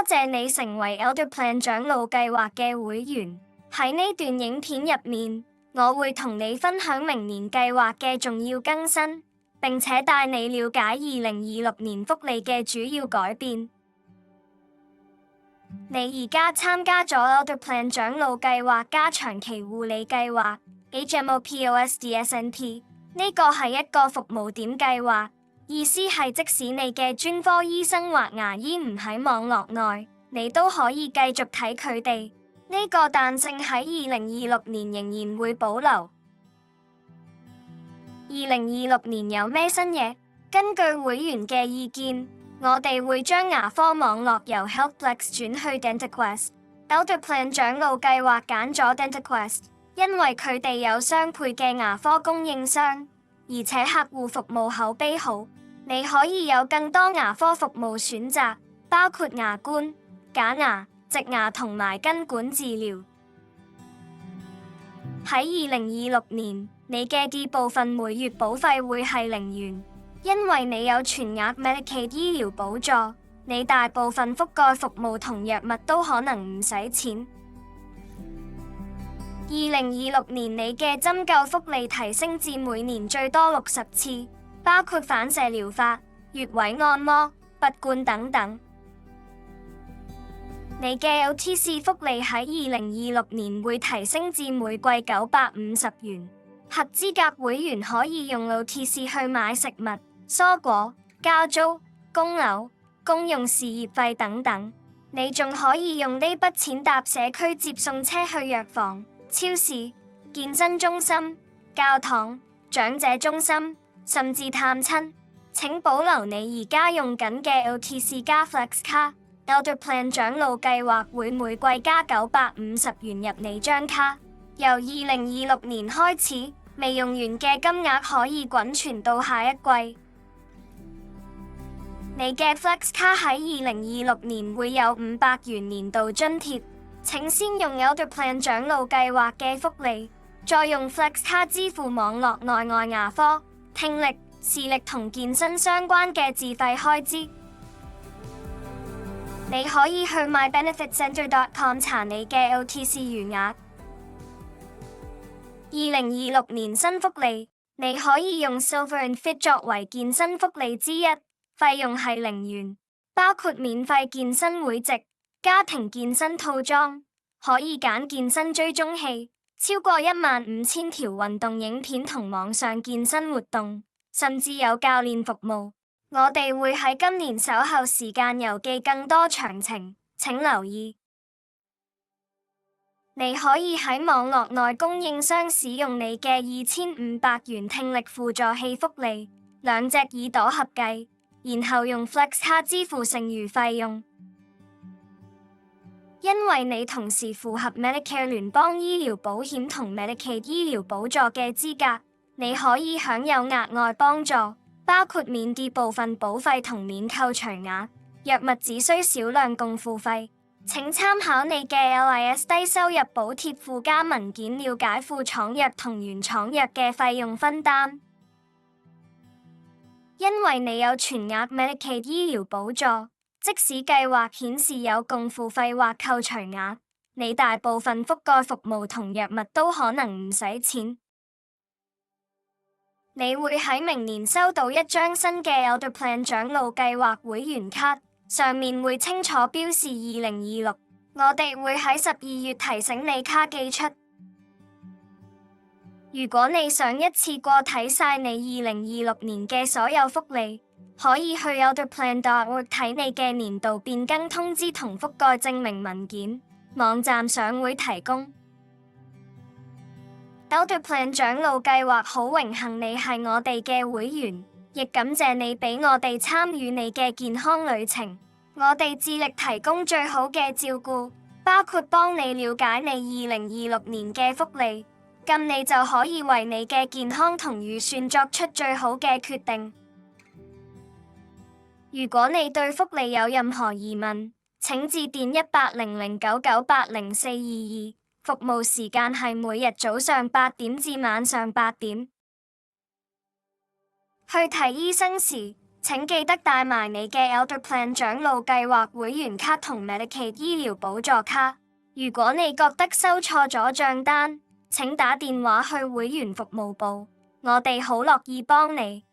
謝你成為 Elder Plan 長老計劃嘅會員。喺呢段影片入面，我會同你分享明年計劃嘅重要更新，並且帶你了解2026年福利嘅主要改變。你而家參加咗 Elder Plan 長老計劃加長期護理計劃 HMO-POS-DSNP， 呢個係一個服務點計劃，意思係即使你嘅專科醫生或牙醫唔喺網絡內，你都可以繼續睇佢哋。呢個彈性喺2026年仍然會保留。2026年有咩新嘢？根據會員嘅意見，我哋會將牙科網絡由 HealthPlex 轉去 DentaQuest。Elder Plan 長老計劃揀咗 DentaQuest，因為佢哋有相配嘅牙科供應商，而且客戶服務口碑好。你可以有更多牙科服務選擇，包括牙冠、假牙、植牙同埋根管治療。喺2026年，你嘅D部分每月保費會係0元，因為你有全額 Medicaid 醫療補助，你大部分覆蓋服務同藥物都可能唔使錢。2026年你嘅針灸福利提升至每年最多60次，包括反射療法、穴位按摩、拔罐等等。你嘅 OTC 福利喺2026年會提升至每季950元，合資格會員可以用 OTC 去買食物、蔬果、交租、供樓、公用事業費等等。你仲可以用呢筆錢搭社區接送車去藥房、超市、健身中心、教堂、長者中心，甚至探親。請保留你而家用緊嘅 OTC 加 Flex 卡。Elder Plan 長老計劃會每季加950元入你張卡，由2026年開始，未用完嘅金額可以滾存到下一季。你嘅 Flex 卡喺2026年會有500元年度津貼，請先用 Elder Plan 長老計劃嘅福利，再用 Flex 卡支付網絡內外牙科、聽力、視力同健身相關嘅自費開支。你可以去 mybenefitcenter.com 查你嘅 OTC 餘額。2026年新福利，你可以用 Silver and Fit 作為健身福利之一，費用係0元，包括免費健身會籍、家庭健身套裝，可以揀健身追蹤器，超過15000條運動影片同網上健身活動，甚至有教練服務。我哋會喺今年稍後時間郵寄更多詳情，請留意。你可以喺網絡內供應商使用你嘅2500元聽力輔助器福利，兩隻耳朵合計，然後用 Flex 卡支付剩餘費用。因為你同時符合 Medicare 聯邦醫療保險同 Medicaid 醫療補助嘅資格，你可以享有額外幫助。包括免跌部分保費同免扣除額，藥物只需少量共付費。請參考你嘅 LIS 低收入補貼附加文件，了解副廠藥同原廠藥嘅費用分擔。因為你有全額 Medicaid 醫療補助，即使計劃顯示有共付費或扣除額，你大部分覆蓋服務同藥物都可能唔使錢。你會喺明年收到一張新嘅 Elder Plan 長老計劃會員卡，上面會清楚標示2026。我哋會喺12月提醒你卡寄出。如果你想一次過睇晒你2026年嘅所有福利，可以去 elderplan.org 睇你嘅年度變更通知同覆蓋證明文件，網站上會提供。Elder Plan 長老計劃好榮幸你係我哋嘅會員，亦感謝你俾我哋參與你嘅健康旅程。我哋致力提供最好嘅照顧，包括幫你了解你2026年嘅福利，咁你就可以為你嘅健康同預算作出最好嘅決定。如果你對福利有任何疑問，請致電180099802422。服務時間係每日早上8點至晚上8點。去睇醫生時，請記得帶埋你嘅 Elder Plan 長老計劃會員卡同 Medicaid 醫療補助卡。如果你覺得收錯咗賬單，請打電話去會員服務部，我哋好樂意幫你。